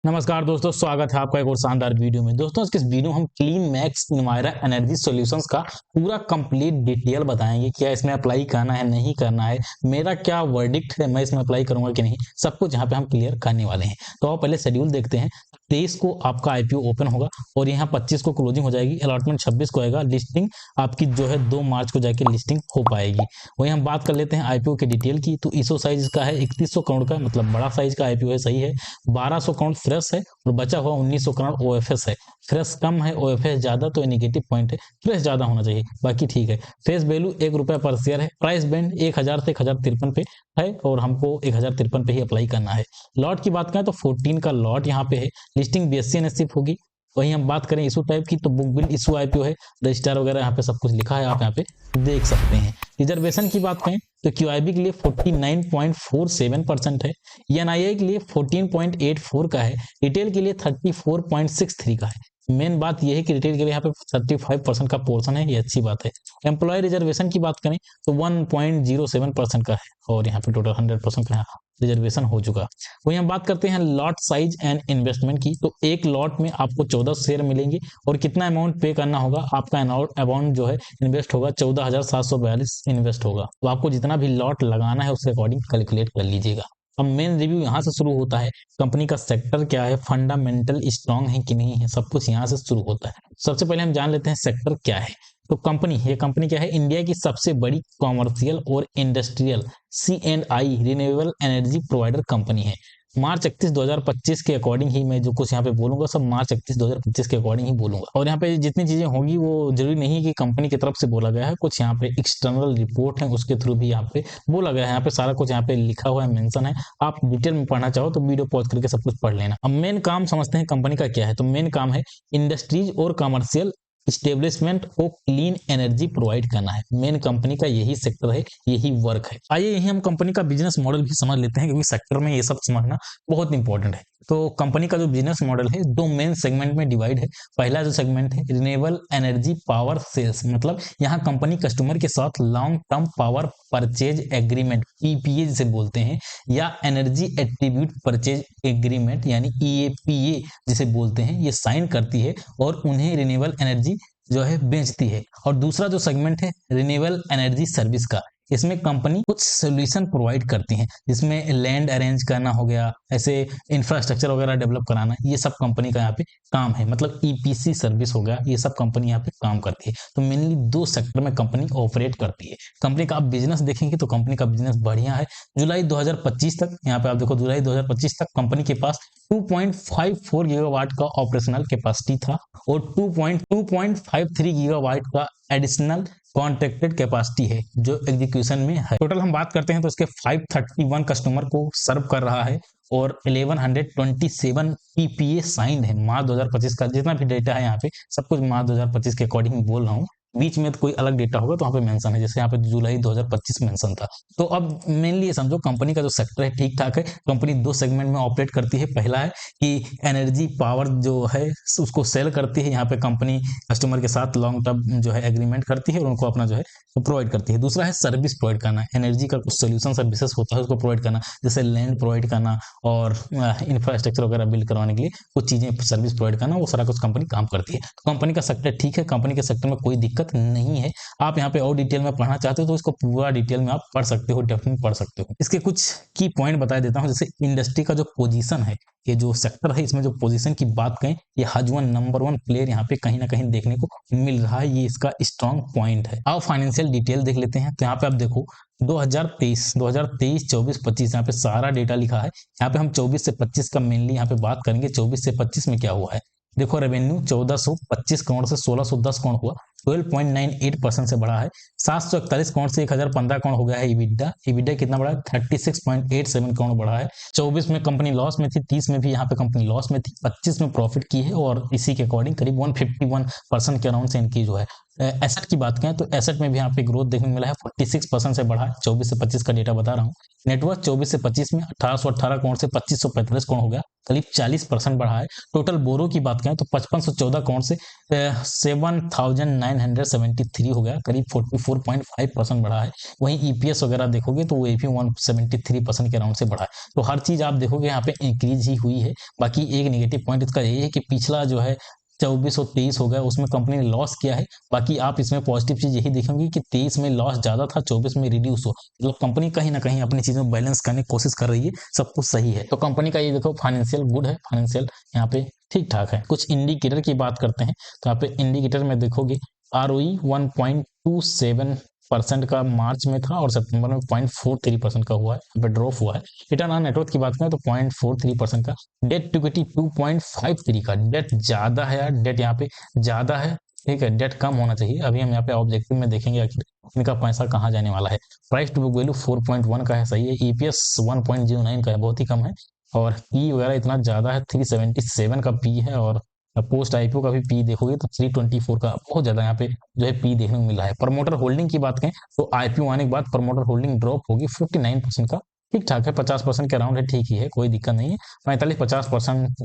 नमस्कार दोस्तों, स्वागत है आपका एक और शानदार वीडियो में। दोस्तों आज के इस वीडियो में हम क्लीन मैक्स इन्वायरा एनर्जी सॉल्यूशंस का पूरा कंप्लीट डिटेल बताएंगे। क्या इसमें अप्लाई करना है, नहीं करना है, मेरा क्या वर्डिक्ट है, मैं इसमें अप्लाई करूंगा कि नहीं, सब कुछ यहाँ पे हम क्लियर करने वाले हैं। तो आप पहले शेड्यूल देखते हैं। 23 को आपका आईपीओ ओपन होगा और यहाँ 25 को क्लोजिंग हो जाएगी। अलॉटमेंट 26 को आएगा। लिस्टिंग आपकी जो है 2 मार्च को जाके लिस्टिंग हो पाएगी। वही हम बात कर लेते हैं आईपीओ के डिटेल की। तो इशू साइज इसका है 3100 करोड़ का, मतलब बड़ा साइज का आईपीओ है, सही है। 1200 करोड़ फ्रेश है और बचा हुआ 1900 करोड़ ओएफएस है। फ्रेश कम है, ओएफएस ज्यादा, तो नेगेटिव पॉइंट है। फ्रेश ज्यादा होना चाहिए, बाकी ठीक है। फेस वैल्यू ₹1 पर शेयर है। प्राइस बैंड 1000 से 1053 पे है और हमको 1053 पे ही अप्लाई करना है। लॉट की बात करें तो 14 का लॉट यहाँ पे है। लिस्टिंग बीएससी एनएससी होगी। वहीं हम बात करें इशू टाइप की तो बुक बिल्ड इशू आईपीओ है। रजिस्ट्रार वगैरह यहाँ पे सब कुछ लिखा है, आप यहाँ पे देख सकते हैं। रिजर्वेशन की बात करें तो क्यूआईबी के लिए 49.47% है। एनआईआई के लिए 14.84 का है। रिटेल के लिए 34.63 का है। मेन बात यह है कि रिटेल के लिए यहाँ पे 35% का पोर्शन है, ये अच्छी बात है। एम्प्लॉय रिजर्वेशन की बात करें तो 1.07% का है और यहाँ पे टोटल 100% का रिजर्वेशन हो चुका। वही हम बात करते हैं लॉट साइज एंड इन्वेस्टमेंट की। तो एक लॉट में आपको 14 शेयर मिलेंगे और कितना अमाउंट पे करना होगा, आपका अमाउंट जो है इन्वेस्ट होगा 14,742 इन्वेस्ट होगा। तो आपको जितना भी लॉट लगाना है उसके अकॉर्डिंग कैलकुलेट कर लीजिएगा। अब मेन रिव्यू यहाँ से शुरू होता है। कंपनी का सेक्टर क्या है, फंडामेंटल स्ट्रांग है कि नहीं है, सब कुछ यहाँ से शुरू होता है। सबसे पहले हम जान लेते हैं सेक्टर क्या है। तो ये कंपनी क्या है, इंडिया की सबसे बड़ी कॉमर्शियल और industrial C&I renewable energy provider company है। मार्च 31 2025 के अकॉर्डिंग ही मैं जो कुछ यहाँ पे बोलूंगा सब मार्च 31 2025 के अकॉर्डिंग ही बोलूंगा। और यहाँ पे जितनी चीजें होंगी वो जरूरी नहीं कि कंपनी की तरफ से बोला गया है, कुछ यहाँ पे एक्सटर्नल रिपोर्ट है उसके थ्रू भी यहाँ पे बोला गया है। यहाँ पे सारा कुछ यहाँ पे लिखा हुआ है, मेंशन है। आप डिटेल में पढ़ना चाहो तो वीडियो पॉज करके सब कुछ पढ़ लेना। अब मेन काम समझते हैं कंपनी का क्या है। तो मेन काम है इंडस्ट्रीज और कमर्शियल इस्टेब्लिशमेंट को क्लीन एनर्जी प्रोवाइड करना है। मेन कंपनी का यही सेक्टर है, यही वर्क है। आइए यही हम कंपनी का बिजनेस मॉडल भी समझ लेते हैं, क्योंकि सेक्टर में ये सब समझना बहुत इंपॉर्टेंट है। तो कंपनी का जो बिजनेस मॉडल है 2 मेन सेगमेंट में डिवाइड है। पहला जो सेगमेंट है रिन्यूएबल एनर्जी पावर सेल्स, मतलब यहाँ कंपनी कस्टमर के साथ long term power purchase agreement PPA जिसे बोलते हैं, या एनर्जी एट्रीब्यूट परचेज एग्रीमेंट यानी EAPA जिसे बोलते हैं, ये साइन करती है और उन्हें रिन्यूएबल एनर्जी जो है बेचती है। और दूसरा जो सेगमेंट है रिन्यूएबल एनर्जी सर्विस का, इसमें कंपनी कुछ सोल्यूशन प्रोवाइड करती है, जिसमें लैंड अरेंज करना हो गया, ऐसे इंफ्रास्ट्रक्चर वगैरह डेवलप कराना, ये सब कंपनी का यहाँ पे काम है। मतलब EPC सर्विस हो गया, ये सब कंपनी यहाँ पे काम करती है। तो मेनली 2 सेक्टर में कंपनी ऑपरेट करती है। कंपनी का आप बिजनेस देखेंगे तो कंपनी का बिजनेस बढ़िया है। जुलाई 2025 तक, यहाँ पे आप देखो जुलाई 2025 तक कंपनी के पास 2.54 गीगावाट का ऑपरेशनल कैपेसिटी था और 2.53 गीगावाट का एडिशनल कॉन्ट्रैक्टेड कैपेसिटी है जो एग्जीक्यूशन में है। टोटल हम बात करते हैं तो इसके 531 कस्टमर को सर्व कर रहा है और 1127 PPA साइंड है। मार्च 2025 का जितना भी डेटा है यहाँ पे सब कुछ मार्च 2025 के अकॉर्डिंग बोल रहा हूँ। बीच में तो कोई अलग डेटा होगा तो यहाँ पे मेंशन है, जैसे यहाँ पे जुलाई 2025 मेंशन था। तो अब मेनली ये समझो कंपनी का जो सेक्टर है ठीक ठाक है। कंपनी 2 सेगमेंट में ऑपरेट करती है। पहला है कि एनर्जी पावर जो है उसको सेल करती है। यहाँ पे कंपनी कस्टमर के साथ लॉन्ग टर्म जो है एग्रीमेंट करती है और उनको अपना जो है प्रोवाइड करती है। दूसरा है सर्विस प्रोवाइड करना, एनर्जी का कुछ सोल्यूशन सर्विसेज होता है उसको प्रोवाइड करना, जैसे लैंड प्रोवाइड करना और इंफ्रास्ट्रक्चर वगैरह बिल्ड करवाने के लिए कुछ चीजें सर्विस प्रोवाइड करना, वो सारा कुछ कंपनी काम करती है। तो कंपनी का सेक्टर ठीक है, कंपनी के सेक्टर में कोई दिक्कत नहीं है। आप यहाँ पे और डिटेल में पढ़ना चाहते हो तो इसको पूरा डिटेल में आप पढ़ सकते हो, डेफिनेटली पढ़ सकते हो। इसके कुछ की पॉइंट बता देता हूँ। जैसे इंडस्ट्री का जो पोजीशन है, ये जो सेक्टर है इसमें जो पोजीशन की बात करें, ये हजवन नंबर 1 प्लेयर यहाँ पे कहीं ना कहीं देखने को मिल रहा है। ये इसका स्ट्रॉन्ग पॉइंट है। अब फाइनेंशियल डिटेल देख लेते हैं। तो यहाँ पे आप देखो 2023, 24, 25 यहाँ पे सारा डेटा लिखा है। यहाँ पे हम 24 से 25 का मेनली यहाँ पे बात करेंगे। 24 से 25 में क्या हुआ है, देखो रेवेन्यू 1425 करोड़ से 1610 करोड़ हुआ, 12.98% से बढ़ा है। 741 करोड़ से 1015 करोड़ हो गया है EBITDA कितना बढ़ा है, 36.87 करोड़ बढ़ा है। 24 में कंपनी लॉस में थी, 30 में भी यहाँ पे कंपनी लॉस में थी, 25 में प्रॉफिट की है और इसी के अकॉर्डिंग करीब 151% के अराउंड से इनकी जो है एसेट की बात करें तो एसेट में भी यहाँ पे ग्रोथ देखने को मिला है, 46% से बढ़ा है। 24 से 25 का डेटा बता रहा हूँ। नेटवर्क 24 से 25 में 1818 करोड़ से 2545 करोड़ हो गया, करीब 40% बढ़ा है। टोटल बोरो की बात करें तो 5514 करोड़ से 79 973 हो गया, करीब 44.5% बढ़ा है। वहीं ईपीएस वगैरह देखोगे तो वो भी 173% के अराउंड से बढ़ा है। तो हर चीज आप देखोगे यहाँ पे इंक्रीज ही हुई है। बाकी एक नेगेटिव पॉइंट इसका ये है कि पिछला जो है 24 और 23 हो गया, उसमें कंपनी ने लॉस किया है। बाकी आप इसमें पॉजिटिव चीज यही देखेंगे कि 23 में लॉस ज्यादा था, 24 में रिड्यूस हो, मतलब कंपनी कहीं ना कहीं अपनी चीजों में बैलेंस करने की कोशिश कर रही है, सब कुछ सही है। तो कंपनी का ये देखो फाइनेंशियल गुड है, फाइनेंशियल यहाँ पे ठीक ठाक है। कुछ इंडिकेटर की बात करते हैं तो यहाँ पे इंडिकेटर में देखोगे ROE 1.27% का मार्च में था और सितंबर में 0.43% का हुआ है, यहाँ पे ड्रॉप हुआ है। रिटर्न ऑन नेटवर्थ की बात करें तो 0.43% का। डेट टू इक्विटी 2.53 का, डेट ज्यादा है यार, डेट यहाँ पे ज्यादा है, ठीक है, डेट कम होना चाहिए। अभी हम यहाँ पे ऑब्जेक्टिव में देखेंगे आखिर इनका पैसा कहाँ जाने वाला है। प्राइस टू बुक वैल्यू 4.1 का है, सही है। ईपीएस 1.09 का है, बहुत ही कम है। और पी वगैरह इतना ज्यादा है, 377 का पी है। और पोस्ट आईपीओ का भी पी देखोगे तो 324 का, बहुत ज्यादा यहाँ पे जो है पी देखने को मिल रहा है। प्रमोटर होल्डिंग की बात करें तो आईपीओ आने के बाद प्रमोटर होल्डिंग ड्रॉप होगी 59% का, ठीक ठाक है, 50% के अराउंड है, ठीक ही है, कोई दिक्कत नहीं है। 45-50%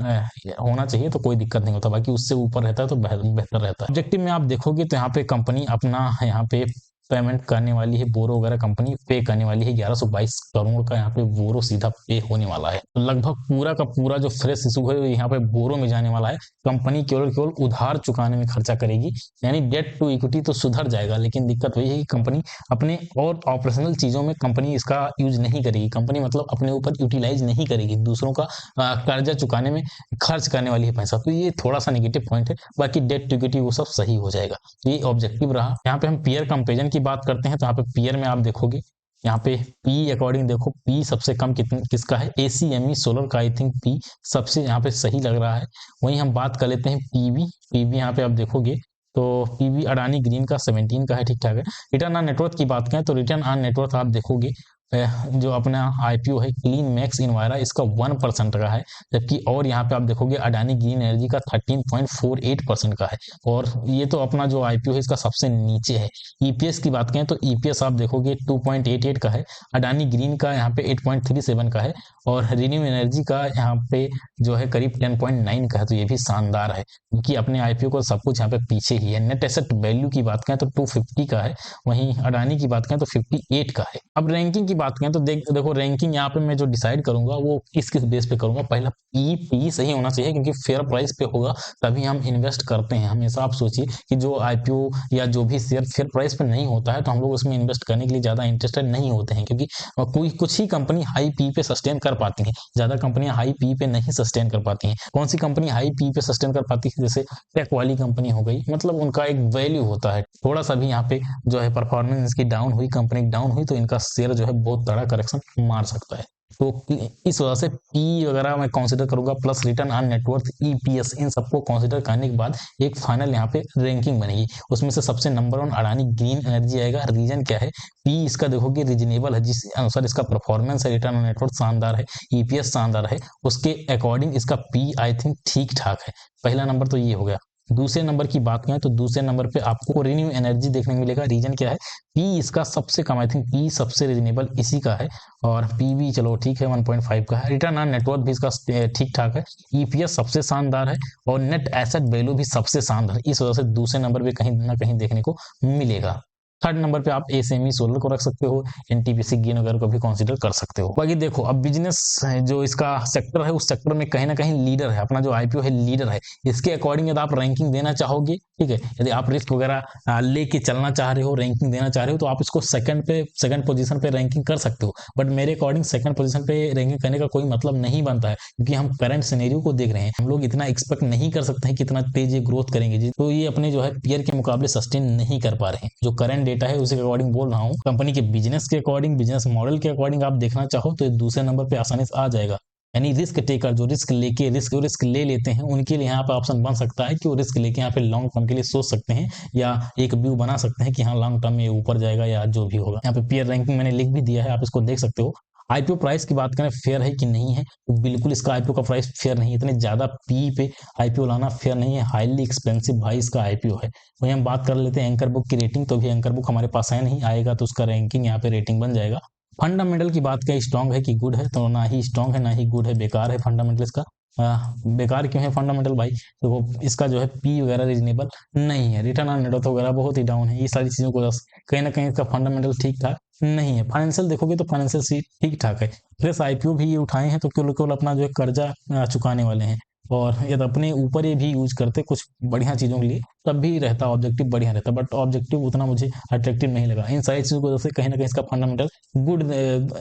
होना चाहिए तो कोई दिक्कत नहीं होता, बाकी उससे ऊपर रहता है तो बेहतर रहता है। ऑब्जेक्टिव में आप देखोगे तो यहाँ पे कंपनी अपना यहाँ पे पेमेंट करने वाली है, बोरो वगैरह कंपनी पे करने वाली है 1122 करोड़ का, यहाँ पे बोरो सीधा पे होने वाला है। तो लगभग पूरा का पूरा जो फ्रेश इशू है यहाँ पे बोरो में जाने वाला है। कंपनी केवल उधार चुकाने में खर्चा करेगी, यानी डेट टू इक्विटी तो सुधर जाएगा, लेकिन दिक्कत वही है कि कंपनी अपने और ऑपरेशनल चीजों में कंपनी इसका यूज नहीं करेगी। कंपनी मतलब अपने ऊपर यूटिलाइज नहीं करेगी, दूसरों का कर्जा चुकाने में खर्च करने वाली है पैसा, तो ये थोड़ा सा नेगेटिव पॉइंट है। बाकी डेट टू इक्विटी वो सब सही हो जाएगा, ये ऑब्जेक्टिव रहा। यहाँ पे हम पीयर कंपेरिजन की बात करते हैं तो यहाँ पे पीयर में आप देखोगे, यहाँ पे पी अकॉर्डिंग देखो, पी सबसे कम किसका है, एसीएमई सोलर का, आई थिंक पी सबसे यहाँ पे सही लग रहा है। वहीं हम बात कर लेते हैं पीवी, पीवी यहाँ पे आप देखोगे तो पीवी अडानी ग्रीन का 17 का है, ठीक ठाक है। रिटर्न ऑन नेटवर्थ की बात करें तो रिटर्न ऑन नेटवर्थ आप देखोगे जो अपना आईपीओ है क्लीन मैक्स इन्वायरा, इसका 1% का है, जबकि और यहाँ पे आप देखोगे अडानी ग्रीन एनर्जी का 13.48% का है। और ये तो अपना जो आईपीओ है इसका सबसे नीचे है। ईपीएस की बात करें तो ईपीएस आप देखोगे 2.88 का है, अडानी ग्रीन का यहाँ पे 8.37 का है, और रिन्यू एनर्जी का यहाँ पे जो है करीब 10.9 का है। तो ये भी शानदार है, क्योंकि अपने आईपीओ को सब कुछ यहाँ पे पीछे ही है। नेट एसेट वैल्यू की बात करें तो 250 का है, वहीं अडानी की बात करें तो 58 का है। अब रैंकिंग की बात करें तो देखो रैंकिंग यहाँ पे मैं जो डिसाइड करूंगा वो किस बेस पे करूंगा। पहला पी सही होना चाहिए, क्योंकि फेयर प्राइस पे होगा तभी हम इन्वेस्ट करते हैं। हमेशा आप सोचिए कि जो आईपीओ या जो भी शेयर फेयर प्राइस पे नहीं होता है तो हम लोग उसमें इन्वेस्ट करने के लिए ज्यादा इंटरेस्टेड नहीं होते हैं, क्योंकि कोई कुछ ही कंपनी हाई पी पे सस्टेन कर पाती है, ज्यादा कंपनियां हाई पी पे नहीं सस्टेन कर पाती हैं। कौन सी कंपनी हाई पी पे सस्टेन कर पाती है, जैसे टेक वाली कंपनी हो गई, मतलब उनका एक वैल्यू होता है। थोड़ा सा भी यहाँ पे जो है परफॉर्मेंस इसकी डाउन हुई, कंपनी डाउन हुई, तो इनका शेयर जो है बहुत तगड़ा करेक्शन मार सकता है। तो इस वजह से पी वगैरह मैं कंसीडर करूंगा, plus return on net worth, EPS, इन सबको कंसीडर करने के बाद एक फाइनल यहाँ पे रैंकिंग बनेगी। उसमें से सबसे नंबर 1 अडानी ग्रीन एनर्जी आएगा। रीजन क्या है, पी इसका देखोगे रीजनेबल है, जिस अनुसार इसका परफॉर्मेंस है, रिटर्न ऑन नेटवर्थ शानदार है, ईपीएस शानदार है, उसके अकॉर्डिंग इसका पी आई थिंक ठीक ठाक है। पहला नंबर तो ये हो गया। दूसरे नंबर की बात करें तो दूसरे नंबर पे आपको रिन्यू एनर्जी देखने को मिलेगा। रीजन क्या है, पी इसका सबसे कम, आई थिंक पी सबसे रीजनेबल इसी का है, और पी भी चलो ठीक है 1.5 का है। रिटर्न ऑन नेटवर्थ भी इसका ठीक ठाक है, ईपीएस सबसे शानदार है, और नेट एसेट वैल्यू भी सबसे शानदार, इस वजह से दूसरे नंबर पे कहीं ना कहीं देखने को मिलेगा। थर्ड नंबर पे आप एसएमई सोलर को रख सकते हो, एनटीपीसी गेन वगैरह को भी कंसीडर कर सकते हो। बाकी देखो अब बिजनेस जो इसका सेक्टर है उस सेक्टर में कहीं ना कहीं लीडर है, अपना जो आईपीओ है लीडर है। इसके अकॉर्डिंग यदि आप रैंकिंग देना चाहोगे, ठीक है, यदि आप रिस्क वगैरह लेके चलना चाह रहे हो, रैंकिंग देना चाह रहे हो, तो आप इसको सेकंड पोजीशन पे रैंकिंग कर सकते हो। बट मेरे अकॉर्डिंग सेकंड पोजीशन पे रैंकिंग करने का कोई मतलब नहीं बनता है, क्योंकि हम करंट सिनेरियो को देख रहे हैं। हम लोग इतना एक्सपेक्ट नहीं कर सकते हैं कितना तेज ये ग्रोथ करेंगे, तो ये अपने जो है पीयर के मुकाबले सस्टेन नहीं कर पा रहे हैं। जो करंट डेटा है उसी के अकॉर्डिंग बोल रहा हूँ। कंपनी के बिजनेस के अकॉर्डिंग, बिजनेस मॉडल के अकॉर्डिंग आप देखना चाहो तो दूसरे नंबर पे आसानी से आ जाएगा। यानी रिस्क टेकर, जो रिस्क ले लेते हैं, उनके लिए यहाँ पे ऑप्शन बन सकता है कि वो रिस्क लेके यहाँ पे लॉन्ग टर्म के लिए सोच सकते हैं, या एक व्यू बना सकते हैं कि हाँ लॉन्ग टर्म में ऊपर जाएगा या जो भी होगा। यहाँ पे पीयर रैंकिंग मैंने लिख भी दिया है, आप इसको देख सकते हो। आईपीओ प्राइस की बात करें फेयर है कि नहीं है, तो बिल्कुल इसका आईपीओ का प्राइस फेयर नहीं है। इतने ज्यादा पी पे आईपीओ लाना फेयर नहीं है, हाईली एक्सपेंसिव भाई इसका आईपीओ है। वही हम बात कर लेते हैं एंकर बुक की रेटिंग, तो भी एंकर बुक हमारे पास है नहीं, आएगा तो उसका रैंकिंग यहाँ पे रेटिंग बन जाएगा। फंडामेंटल की बात करें स्ट्रॉन्ग है कि गुड है, तो ना ही स्ट्रॉन्ग है ना ही गुड है, बेकार है फंडामेंटल इसका। बेकार क्यों है फंडामेंटल भाई? देखो इसका जो है पी वगैरह रीजनेबल नहीं है, रिटर्न ऑन नेट वर्थ वगैरह बहुत ही डाउन है, ये सारी चीज़ों को कहीं ना कहीं इसका फंडामेंटल ठीक ठाक नहीं है। फाइनेंशियल देखोगे तो फाइनेंशियल सी ठीक ठाक है, प्लस आईपीओ भी ये उठाए हैं तो केवल अपना जो है कर्जा चुकाने वाले हैं, और यदि अपने ऊपर ये भी यूज करते कुछ बढ़िया चीज़ों के लिए तब भी रहता, ऑब्जेक्टिव बढ़िया रहता, बट ऑब्जेक्टिव उतना मुझे अट्रैक्टिव नहीं लगा। इन सारी चीज़ों की वजह से कहीं ना कहीं इसका फंडामेंटल गुड,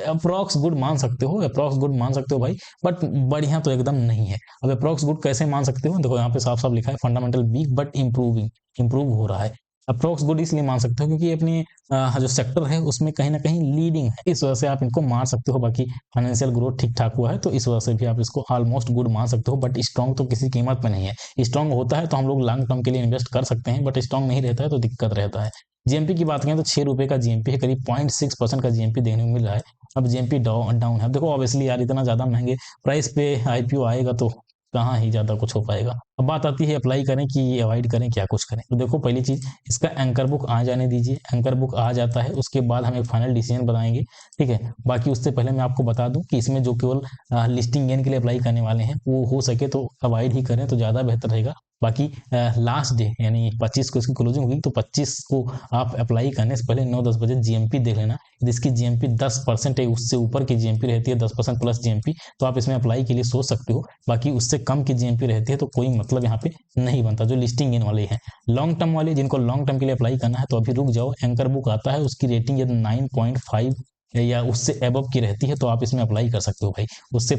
अप्रॉक्स गुड मान सकते हो, अप्रॉक्स गुड मान सकते हो भाई, बट बढ़िया तो एकदम नहीं है। अब अप्रॉक्स गुड कैसे मान सकते हो? देखो यहाँ पे साफ साफ लिखा है fundamental weak but improving, improve हो रहा है। अप्रॉक्स गुड इसलिए मान सकते हो क्योंकि अपनी जो सेक्टर है उसमें कहीं ना कहीं लीडिंग है, इस वजह से आप इनको मार सकते हो। बाकी फाइनेंशियल ग्रोथ ठीक ठाक हुआ है तो इस वजह से भी आप इसको ऑलमोस्ट गुड मान सकते हो, बट स्ट्रॉन्ग तो किसी कीमत पे नहीं है। स्ट्रॉन्ग होता है तो हम लोग लॉन्ग टर्म के लिए इन्वेस्ट कर सकते हैं, बट स्ट्रॉन्ग नहीं रहता है तो दिक्कत रहता है। जीएमपी की बात करें तो 6 रुपए का जीएमपी है, करीब 0.6% का जीएमपी देखने को मिल रहा है। अब जीएमपी डाउन है, देखो ऑब्वियसली यार इतना ज्यादा महंगे प्राइस पे आईपीओ आएगा तो कहाँ ही ज्यादा कुछ हो पाएगा। अब बात आती है अप्लाई करें कि अवॉइड करें, क्या कुछ करें। तो देखो पहली चीज इसका एंकर बुक आ जाने दीजिए, एंकर बुक आ जाता है उसके बाद हम एक फाइनल डिसीजन बताएंगे, ठीक है। बाकी उससे पहले मैं आपको बता दूं कि इसमें जो केवल लिस्टिंग गेन के लिए अप्लाई करने वाले हैं वो हो सके तो अवॉइड ही करें तो ज्यादा बेहतर रहेगा। बाकी लास्ट डे यानी 25 को इसकी क्लोजिंग होगी, तो 25 को आप अप्लाई करने से पहले 9-10 बजे जीएमपी देख लेना। जिसकी जीएमपी 10% है, उससे ऊपर की जीएमपी रहती है 10% प्लस जीएमपी, तो आप इसमें अप्लाई के लिए सोच सकते हो। बाकी उससे कम की जीएमपी रहती है तो कोई मतलब यहाँ पे नहीं बनता। जो लिस्टिंग इन वाले हैं, लॉन्ग टर्म वाले जिनको लॉन्ग टर्म के लिए अप्लाई करना है तो अभी रुक जाओ। एंकर बुक आता है, उसकी रेटिंग यदि 9.5 या उससे एबव की रहती है तो आप इसमें अप्लाई कर सकते हो भाई। उससे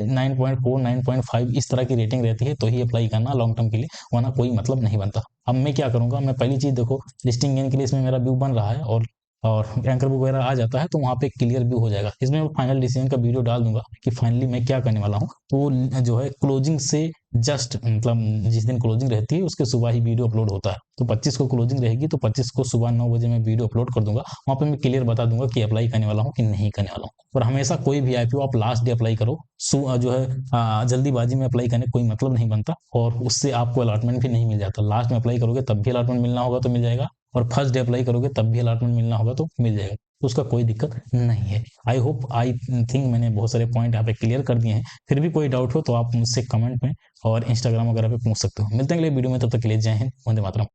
9.4 9.5 इस तरह की रेटिंग रहती है तो ही अप्लाई करना लॉन्ग टर्म के लिए, वरना कोई मतलब नहीं बनता। अब मैं क्या करूंगा, मैं पहली चीज देखो लिस्टिंग गेन के लिए इसमें मेरा व्यू बन रहा है और एंकर बुक वगैरह आ जाता है तो वहाँ पे क्लियर व्यू हो जाएगा। इसमें मैं फाइनल डिसीजन का वीडियो डाल दूंगा कि फाइनली मैं क्या करने वाला हूँ। तो जो है क्लोजिंग से जस्ट मतलब जिस दिन क्लोजिंग रहती है उसके सुबह ही वीडियो अपलोड होता है, तो 25 को क्लोजिंग रहेगी तो 25 को सुबह 9 बजे मैं वीडियो अपलोड कर दूंगा। वहाँ पे मैं क्लियर बता दूंगा कि अप्लाई करने वाला हूँ कि नहीं करने वाला हूँ। और हमेशा कोई भी आईपीओ आप लास्ट डे अप्लाई करो, जो है जल्दीबाजी में अप्लाई करने कोई मतलब नहीं बनता, और उससे आपको अलॉटमेंट भी नहीं मिल जाता। लास्ट में अप्लाई करोगे तब भी अलॉटमेंट मिलना होगा तो मिल जाएगा, और फर्स्ट डे अप्लाई करोगे तब भी अलॉटमेंट मिलना होगा तो मिल जाएगा, तो उसका कोई दिक्कत नहीं है। आई थिंक मैंने बहुत सारे पॉइंट यहाँ पे क्लियर कर दिए हैं। फिर भी कोई डाउट हो तो आप मुझसे कमेंट में और इंस्टाग्राम वगैरह पे पूछ सकते हो। मिलते हैं अगले वीडियो में, तब तक के लिए जय हिंद, वंदे मातरम।